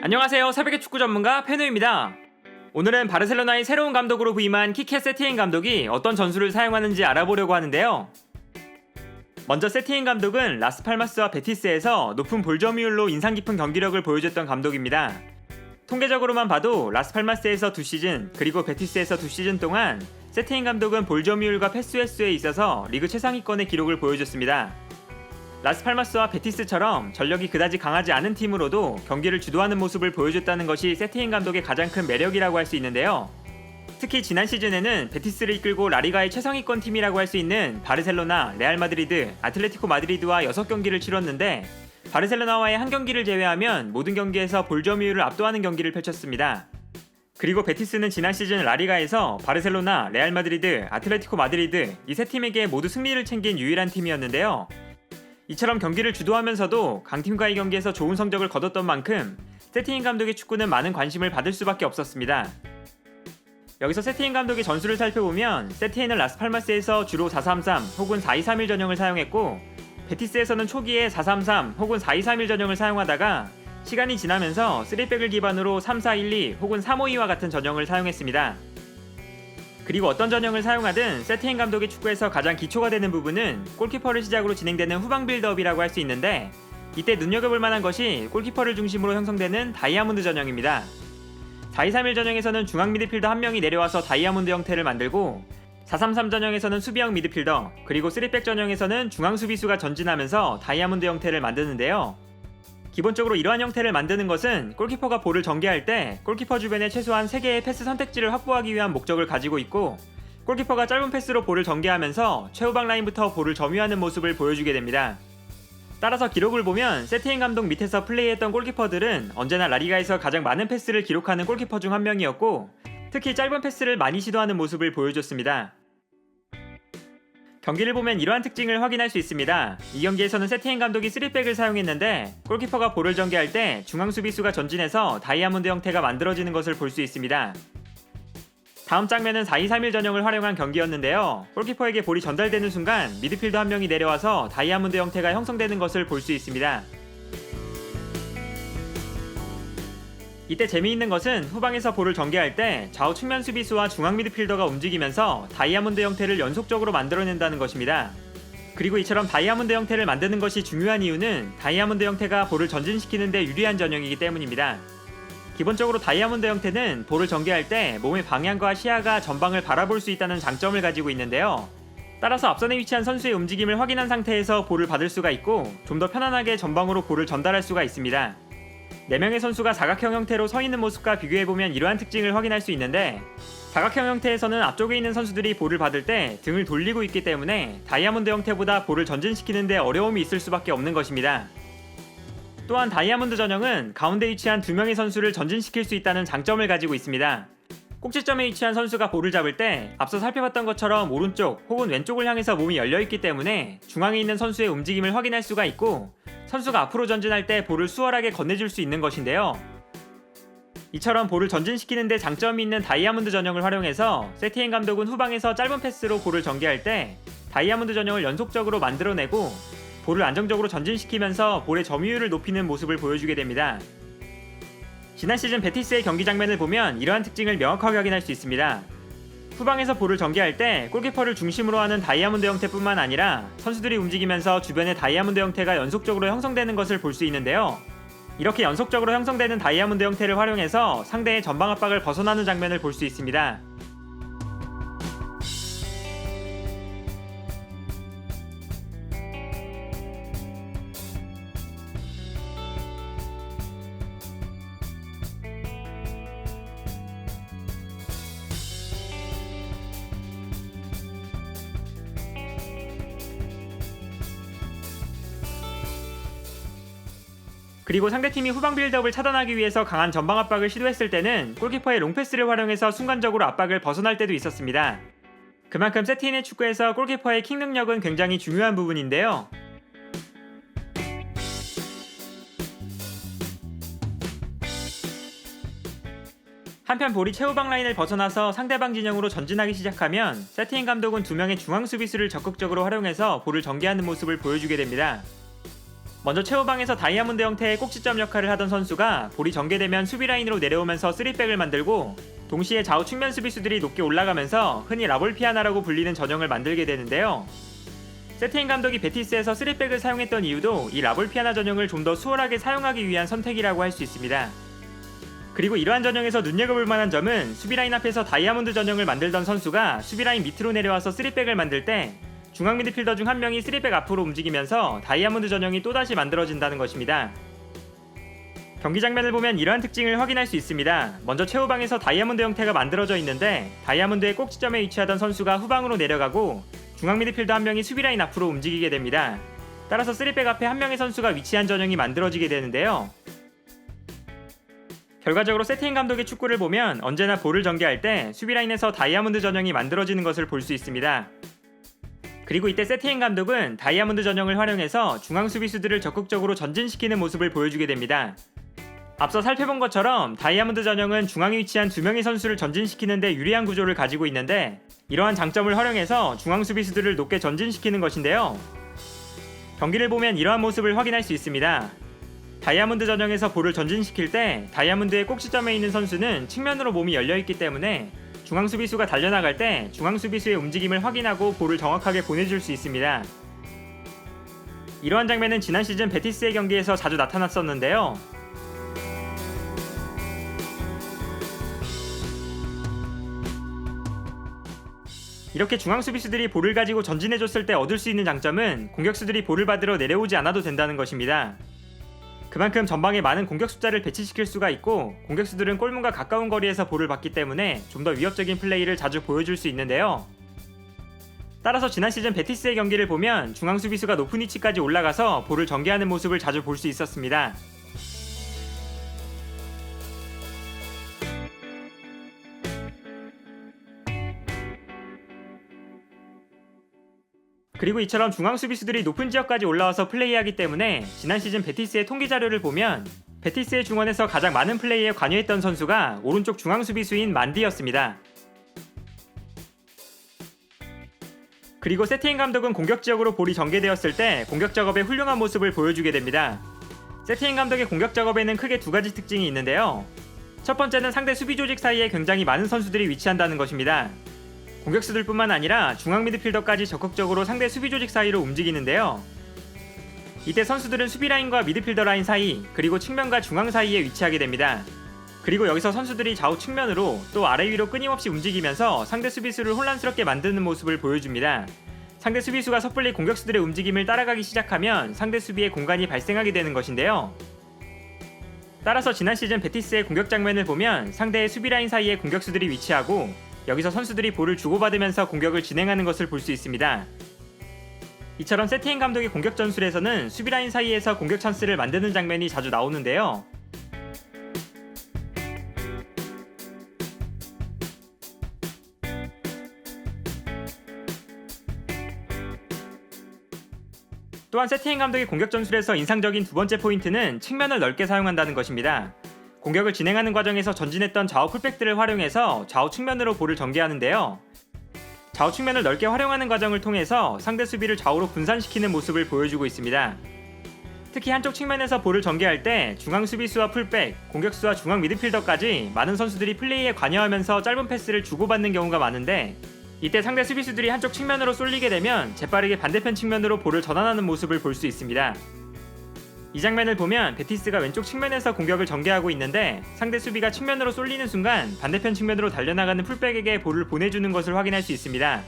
안녕하세요. 새벽의 축구 전문가 페누입니다. 오늘은 바르셀로나의 새로운 감독으로 부임한 키케 세티엔 감독이 어떤 전술을 사용하는지 알아보려고 하는데요. 먼저 세티엔 감독은 라스팔마스와 베티스에서 높은 볼 점유율로 인상 깊은 경기력을 보여줬던 감독입니다. 통계적으로만 봐도 라스팔마스에서 2시즌 그리고 베티스에서 2시즌 동안 세티엔 감독은 볼 점유율과 패스 횟수에 있어서 리그 최상위권의 기록을 보여줬습니다. 라스팔마스와 베티스처럼 전력이 그다지 강하지 않은 팀으로도 경기를 주도하는 모습을 보여줬다는 것이 세티엔 감독의 가장 큰 매력이라고 할 수 있는데요. 특히 지난 시즌에는 베티스를 이끌고 라리가의 최상위권 팀이라고 할 수 있는 바르셀로나, 레알 마드리드, 아틀레티코 마드리드와 6경기를 치렀는데 바르셀로나와의 한 경기를 제외하면 모든 경기에서 볼 점유율을 압도하는 경기를 펼쳤습니다. 그리고 베티스는 지난 시즌 라리가에서 바르셀로나, 레알 마드리드, 아틀레티코 마드리드 이 세 팀에게 모두 승리를 챙긴 유일한 팀이었는데요. 이처럼 경기를 주도하면서도 강팀과의 경기에서 좋은 성적을 거뒀던 만큼 세티엔 감독의 축구는 많은 관심을 받을 수밖에 없었습니다. 여기서 세티엔 감독의 전술을 살펴보면 세티엔은 라스팔마스에서 주로 4-3-3 혹은 4-2-3-1 전형을 사용했고 베티스에서는 초기에 4-3-3 혹은 4-2-3-1 전형을 사용하다가 시간이 지나면서 3백을 기반으로 3-4-1-2 혹은 3-5-2와 같은 전형을 사용했습니다. 그리고 어떤 전형을 사용하든 세티엔 감독의 축구에서 가장 기초가 되는 부분은 골키퍼를 시작으로 진행되는 후방 빌드업이라고 할 수 있는데 이때 눈여겨볼 만한 것이 골키퍼를 중심으로 형성되는 다이아몬드 전형입니다. 4-2-3-1 전형에서는 중앙 미드필더 한 명이 내려와서 다이아몬드 형태를 만들고 4-3-3 전형에서는 수비형 미드필더 그리고 3백 전형에서는 중앙 수비수가 전진하면서 다이아몬드 형태를 만드는데요. 기본적으로 이러한 형태를 만드는 것은 골키퍼가 볼을 전개할 때 골키퍼 주변에 최소한 3개의 패스 선택지를 확보하기 위한 목적을 가지고 있고 골키퍼가 짧은 패스로 볼을 전개하면서 최후방 라인부터 볼을 점유하는 모습을 보여주게 됩니다. 따라서 기록을 보면 세티엔 감독 밑에서 플레이했던 골키퍼들은 언제나 라리가에서 가장 많은 패스를 기록하는 골키퍼 중 한 명이었고 특히 짧은 패스를 많이 시도하는 모습을 보여줬습니다. 경기를 보면 이러한 특징을 확인할 수 있습니다. 이 경기에서는 세티엔 감독이 3백을 사용했는데 골키퍼가 볼을 전개할 때 중앙 수비수가 전진해서 다이아몬드 형태가 만들어지는 것을 볼 수 있습니다. 다음 장면은 4-2-3-1 전형을 활용한 경기였는데요. 골키퍼에게 볼이 전달되는 순간 미드필더 한 명이 내려와서 다이아몬드 형태가 형성되는 것을 볼 수 있습니다. 이때 재미있는 것은 후방에서 볼을 전개할 때 좌우 측면 수비수와 중앙 미드필더가 움직이면서 다이아몬드 형태를 연속적으로 만들어낸다는 것입니다. 그리고 이처럼 다이아몬드 형태를 만드는 것이 중요한 이유는 다이아몬드 형태가 볼을 전진시키는 데 유리한 전형이기 때문입니다. 기본적으로 다이아몬드 형태는 볼을 전개할 때 몸의 방향과 시야가 전방을 바라볼 수 있다는 장점을 가지고 있는데요. 따라서 앞선에 위치한 선수의 움직임을 확인한 상태에서 볼을 받을 수가 있고 좀 더 편안하게 전방으로 볼을 전달할 수가 있습니다. 4명의 선수가 사각형 형태로 서 있는 모습과 비교해보면 이러한 특징을 확인할 수 있는데 사각형 형태에서는 앞쪽에 있는 선수들이 볼을 받을 때 등을 돌리고 있기 때문에 다이아몬드 형태보다 볼을 전진시키는 데 어려움이 있을 수밖에 없는 것입니다. 또한 다이아몬드 전형은 가운데 위치한 2명의 선수를 전진시킬 수 있다는 장점을 가지고 있습니다. 꼭지점에 위치한 선수가 볼을 잡을 때 앞서 살펴봤던 것처럼 오른쪽 혹은 왼쪽을 향해서 몸이 열려있기 때문에 중앙에 있는 선수의 움직임을 확인할 수가 있고 선수가 앞으로 전진할 때 볼을 수월하게 건네줄 수 있는 것인데요. 이처럼 볼을 전진시키는 데 장점이 있는 다이아몬드 전형을 활용해서 세티엔 감독은 후방에서 짧은 패스로 볼을 전개할 때 다이아몬드 전형을 연속적으로 만들어내고 볼을 안정적으로 전진시키면서 볼의 점유율을 높이는 모습을 보여주게 됩니다. 지난 시즌 베티스의 경기 장면을 보면 이러한 특징을 명확하게 확인할 수 있습니다. 후방에서 볼을 전개할 때 골키퍼를 중심으로 하는 다이아몬드 형태뿐만 아니라 선수들이 움직이면서 주변에 다이아몬드 형태가 연속적으로 형성되는 것을 볼 수 있는데요. 이렇게 연속적으로 형성되는 다이아몬드 형태를 활용해서 상대의 전방 압박을 벗어나는 장면을 볼 수 있습니다. 그리고 상대팀이 후방 빌드업을 차단하기 위해서 강한 전방 압박을 시도했을 때는 골키퍼의 롱패스를 활용해서 순간적으로 압박을 벗어날 때도 있었습니다. 그만큼 세티엔의 축구에서 골키퍼의 킥 능력은 굉장히 중요한 부분인데요. 한편 볼이 최후방 라인을 벗어나서 상대방 진영으로 전진하기 시작하면 세티엔 감독은 2명의 중앙 수비수를 적극적으로 활용해서 볼을 전개하는 모습을 보여주게 됩니다. 먼저 최후방에서 다이아몬드 형태의 꼭지점 역할을 하던 선수가 볼이 전개되면 수비 라인으로 내려오면서 3백을 만들고, 동시에 좌우 측면 수비수들이 높게 올라가면서 흔히 라볼피아나라고 불리는 전형을 만들게 되는데요. 세티엔 감독이 베티스에서 3백을 사용했던 이유도 이 라볼피아나 전형을 좀 더 수월하게 사용하기 위한 선택이라고 할 수 있습니다. 그리고 이러한 전형에서 눈여겨볼 만한 점은 수비라인 앞에서 다이아몬드 전형을 만들던 선수가 수비라인 밑으로 내려와서 3백을 만들 때 중앙 미드필더 중 한 명이 3백 앞으로 움직이면서 다이아몬드 전형이 또다시 만들어진다는 것입니다. 경기 장면을 보면 이러한 특징을 확인할 수 있습니다. 먼저 최후방에서 다이아몬드 형태가 만들어져 있는데 다이아몬드의 꼭지점에 위치하던 선수가 후방으로 내려가고 중앙 미드필더 한 명이 수비라인 앞으로 움직이게 됩니다. 따라서 3백 앞에 한 명의 선수가 위치한 전형이 만들어지게 되는데요. 결과적으로 세티엔 감독의 축구를 보면 언제나 볼을 전개할 때 수비라인에서 다이아몬드 전형이 만들어지는 것을 볼 수 있습니다. 그리고 이때 세티엔 감독은 다이아몬드 전형을 활용해서 중앙 수비수들을 적극적으로 전진시키는 모습을 보여주게 됩니다. 앞서 살펴본 것처럼 다이아몬드 전형은 중앙에 위치한 2명의 선수를 전진시키는 데 유리한 구조를 가지고 있는데, 이러한 장점을 활용해서 중앙 수비수들을 높게 전진시키는 것인데요. 경기를 보면 이러한 모습을 확인할 수 있습니다. 다이아몬드 전형에서 볼을 전진시킬 때 다이아몬드의 꼭지점에 있는 선수는 측면으로 몸이 열려있기 때문에 중앙 수비수가 달려나갈 때 중앙 수비수의 움직임을 확인하고 볼을 정확하게 보내줄 수 있습니다. 이러한 장면은 지난 시즌 베티스의 경기에서 자주 나타났었는데요. 이렇게 중앙 수비수들이 볼을 가지고 전진해줬을 때 얻을 수 있는 장점은 공격수들이 볼을 받으러 내려오지 않아도 된다는 것입니다. 그만큼 전방에 많은 공격 숫자를 배치시킬 수가 있고, 공격수들은 골문과 가까운 거리에서 볼을 받기 때문에 좀 더 위협적인 플레이를 자주 보여줄 수 있는데요. 따라서 지난 시즌 베티스의 경기를 보면 중앙 수비수가 높은 위치까지 올라가서 볼을 전개하는 모습을 자주 볼 수 있었습니다. 그리고 이처럼 중앙 수비수들이 높은 지역까지 올라와서 플레이하기 때문에 지난 시즌 베티스의 통계 자료를 보면 베티스의 중원에서 가장 많은 플레이에 관여했던 선수가 오른쪽 중앙 수비수인 만디였습니다. 그리고 세티엔 감독은 공격 지역으로 볼이 전개되었을 때 공격 작업에 훌륭한 모습을 보여주게 됩니다. 세티엔 감독의 공격 작업에는 크게 두 가지 특징이 있는데요. 첫 번째는 상대 수비 조직 사이에 굉장히 많은 선수들이 위치한다는 것입니다. 공격수들뿐만 아니라 중앙 미드필더까지 적극적으로 상대 수비 조직 사이로 움직이는데요. 이때 선수들은 수비 라인과 미드필더 라인 사이, 그리고 측면과 중앙 사이에 위치하게 됩니다. 그리고 여기서 선수들이 좌우 측면으로 또 아래 위로 끊임없이 움직이면서 상대 수비수를 혼란스럽게 만드는 모습을 보여줍니다. 상대 수비수가 섣불리 공격수들의 움직임을 따라가기 시작하면 상대 수비에 공간이 발생하게 되는 것인데요. 따라서 지난 시즌 베티스의 공격 장면을 보면 상대의 수비 라인 사이에 공격수들이 위치하고, 여기서 선수들이 볼을 주고받으면서 공격을 진행하는 것을 볼 수 있습니다. 이처럼 세티엔 감독의 공격 전술에서는 수비 라인 사이에서 공격 찬스를 만드는 장면이 자주 나오는데요. 또한 세티엔 감독의 공격 전술에서 인상적인 두 번째 포인트는 측면을 넓게 사용한다는 것입니다. 공격을 진행하는 과정에서 전진했던 좌우 풀백들을 활용해서 좌우 측면으로 볼을 전개하는데요. 좌우 측면을 넓게 활용하는 과정을 통해서 상대 수비를 좌우로 분산시키는 모습을 보여주고 있습니다. 특히 한쪽 측면에서 볼을 전개할 때 중앙 수비수와 풀백, 공격수와 중앙 미드필더까지 많은 선수들이 플레이에 관여하면서 짧은 패스를 주고받는 경우가 많은데, 이때 상대 수비수들이 한쪽 측면으로 쏠리게 되면 재빠르게 반대편 측면으로 볼을 전환하는 모습을 볼 수 있습니다. 이 장면을 보면 베티스가 왼쪽 측면에서 공격을 전개하고 있는데 상대 수비가 측면으로 쏠리는 순간 반대편 측면으로 달려나가는 풀백에게 볼을 보내주는 것을 확인할 수 있습니다.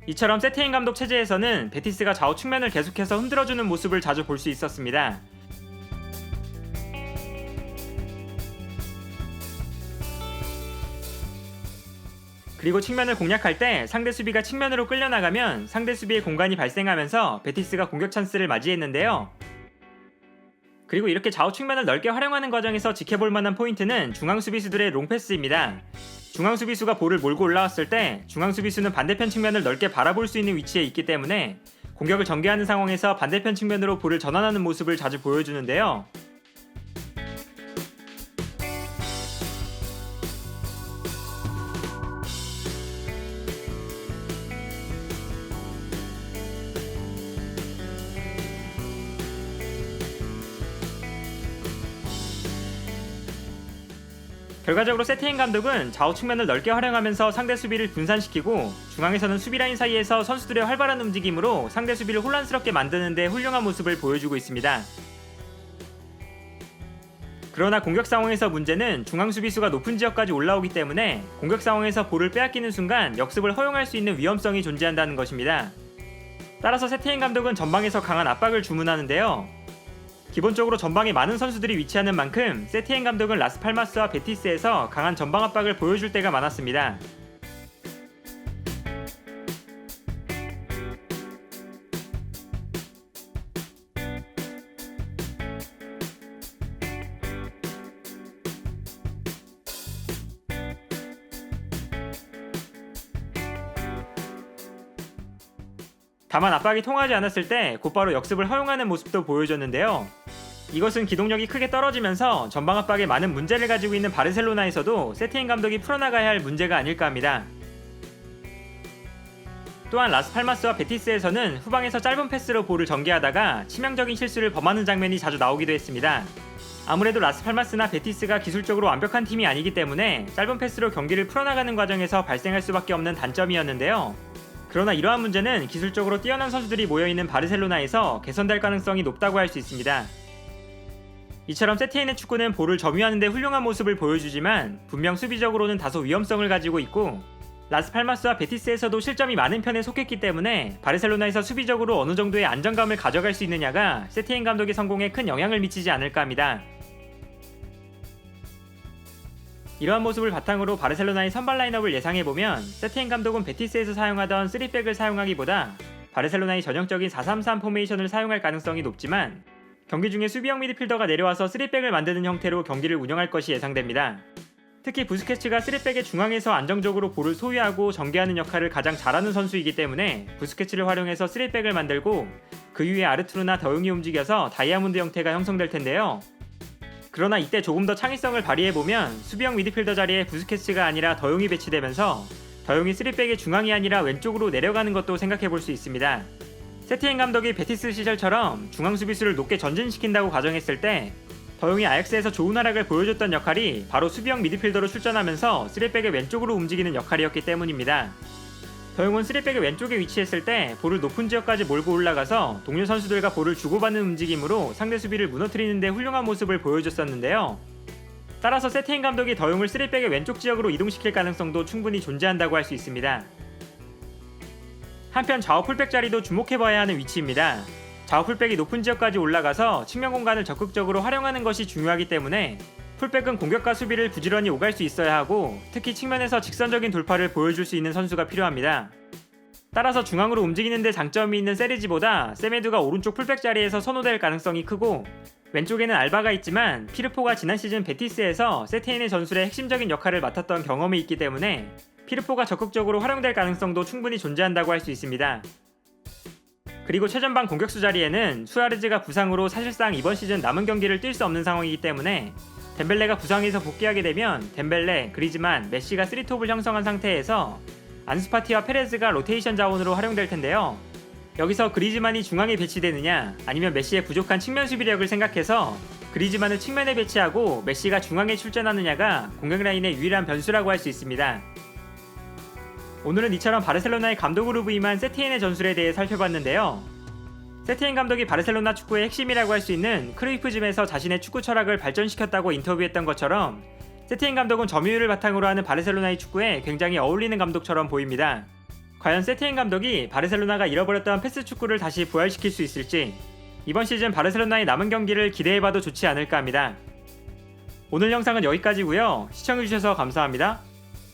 이처럼 세티엔 감독 체제에서는 베티스가 좌우 측면을 계속해서 흔들어주는 모습을 자주 볼 수 있었습니다. 그리고 측면을 공략할 때 상대 수비가 측면으로 끌려나가면 상대 수비의 공간이 발생하면서 베티스가 공격 찬스를 맞이했는데요. 그리고 이렇게 좌우 측면을 넓게 활용하는 과정에서 지켜볼 만한 포인트는 중앙 수비수들의 롱패스입니다. 중앙 수비수가 볼을 몰고 올라왔을 때 중앙 수비수는 반대편 측면을 넓게 바라볼 수 있는 위치에 있기 때문에 공격을 전개하는 상황에서 반대편 측면으로 볼을 전환하는 모습을 자주 보여주는데요. 결과적으로 세티엔 감독은 좌우 측면을 넓게 활용하면서 상대 수비를 분산시키고 중앙에서는 수비라인 사이에서 선수들의 활발한 움직임으로 상대 수비를 혼란스럽게 만드는 데 훌륭한 모습을 보여주고 있습니다. 그러나 공격 상황에서 문제는 중앙 수비수가 높은 지역까지 올라오기 때문에 공격 상황에서 볼을 빼앗기는 순간 역습을 허용할 수 있는 위험성이 존재한다는 것입니다. 따라서 세티엔 감독은 전방에서 강한 압박을 주문하는데요. 기본적으로 전방에 많은 선수들이 위치하는 만큼 세티엔 감독은 라스팔마스와 베티스에서 강한 전방 압박을 보여줄 때가 많았습니다. 다만 압박이 통하지 않았을 때 곧바로 역습을 허용하는 모습도 보여줬는데요. 이것은 기동력이 크게 떨어지면서 전방 압박에 많은 문제를 가지고 있는 바르셀로나에서도 세티엔 감독이 풀어나가야 할 문제가 아닐까 합니다. 또한 라스팔마스와 베티스에서는 후방에서 짧은 패스로 볼을 전개하다가 치명적인 실수를 범하는 장면이 자주 나오기도 했습니다. 아무래도 라스팔마스나 베티스가 기술적으로 완벽한 팀이 아니기 때문에 짧은 패스로 경기를 풀어나가는 과정에서 발생할 수밖에 없는 단점이었는데요. 그러나 이러한 문제는 기술적으로 뛰어난 선수들이 모여있는 바르셀로나에서 개선될 가능성이 높다고 할 수 있습니다. 이처럼 세티엔의 축구는 볼을 점유하는 데 훌륭한 모습을 보여주지만 분명 수비적으로는 다소 위험성을 가지고 있고 라스팔마스와 베티스에서도 실점이 많은 편에 속했기 때문에 바르셀로나에서 수비적으로 어느 정도의 안정감을 가져갈 수 있느냐가 세티엔 감독의 성공에 큰 영향을 미치지 않을까 합니다. 이러한 모습을 바탕으로 바르셀로나의 선발 라인업을 예상해보면 세티엔 감독은 베티스에서 사용하던 3백을 사용하기보다 바르셀로나의 전형적인 4-3-3 포메이션을 사용할 가능성이 높지만 경기 중에 수비형 미드필더가 내려와서 3백을 만드는 형태로 경기를 운영할 것이 예상됩니다. 특히 부스케츠가 3백의 중앙에서 안정적으로 볼을 소유하고 전개하는 역할을 가장 잘하는 선수이기 때문에 부스케츠를 활용해서 3백을 만들고 그 위에 아르투르나 더용이 움직여서 다이아몬드 형태가 형성될 텐데요. 그러나 이때 조금 더 창의성을 발휘해보면 수비형 미드필더 자리에 부스케츠가 아니라 더용이 배치되면서 더용이 3백의 중앙이 아니라 왼쪽으로 내려가는 것도 생각해볼 수 있습니다. 세티엔 감독이 베티스 시절처럼 중앙 수비수를 높게 전진시킨다고 가정했을 때 더용이 아약스에서 좋은 활약을 보여줬던 역할이 바로 수비형 미드필더로 출전하면서 3백의 왼쪽으로 움직이는 역할이었기 때문입니다. 더용은 3백의 왼쪽에 위치했을 때 볼을 높은 지역까지 몰고 올라가서 동료 선수들과 볼을 주고받는 움직임으로 상대 수비를 무너뜨리는 데 훌륭한 모습을 보여줬었는데요. 따라서 세티엔 감독이 더용을 3백의 왼쪽 지역으로 이동시킬 가능성도 충분히 존재한다고 할 수 있습니다. 한편 좌우 풀백 자리도 주목해봐야 하는 위치입니다. 좌우 풀백이 높은 지역까지 올라가서 측면 공간을 적극적으로 활용하는 것이 중요하기 때문에 풀백은 공격과 수비를 부지런히 오갈 수 있어야 하고 특히 측면에서 직선적인 돌파를 보여줄 수 있는 선수가 필요합니다. 따라서 중앙으로 움직이는 데 장점이 있는 세르지보다 세메두가 오른쪽 풀백 자리에서 선호될 가능성이 크고 왼쪽에는 알바가 있지만 피르포가 지난 시즌 베티스에서 세티엔의 전술의 핵심적인 역할을 맡았던 경험이 있기 때문에 피르포가 적극적으로 활용될 가능성도 충분히 존재한다고 할 수 있습니다. 그리고 최전방 공격수 자리에는 수아레즈가 부상으로 사실상 이번 시즌 남은 경기를 뛸 수 없는 상황이기 때문에 덴벨레가 부상에서 복귀하게 되면 덴벨레, 그리즈만, 메시가 3톱을 형성한 상태에서 안수파티와 페레즈가 로테이션 자원으로 활용될 텐데요. 여기서 그리즈만이 중앙에 배치되느냐 아니면 메시의 부족한 측면 수비력을 생각해서 그리즈만을 측면에 배치하고 메시가 중앙에 출전하느냐가 공격 라인의 유일한 변수라고 할 수 있습니다. 오늘은 이처럼 바르셀로나의 감독으로 부임한 세티엔의 전술에 대해 살펴봤는데요. 세티엔 감독이 바르셀로나 축구의 핵심이라고 할 수 있는 크루이프즘에서 자신의 축구 철학을 발전시켰다고 인터뷰했던 것처럼 세티엔 감독은 점유율을 바탕으로 하는 바르셀로나의 축구에 굉장히 어울리는 감독처럼 보입니다. 과연 세티엔 감독이 바르셀로나가 잃어버렸던 패스 축구를 다시 부활시킬 수 있을지 이번 시즌 바르셀로나의 남은 경기를 기대해봐도 좋지 않을까 합니다. 오늘 영상은 여기까지고요. 시청해주셔서 감사합니다.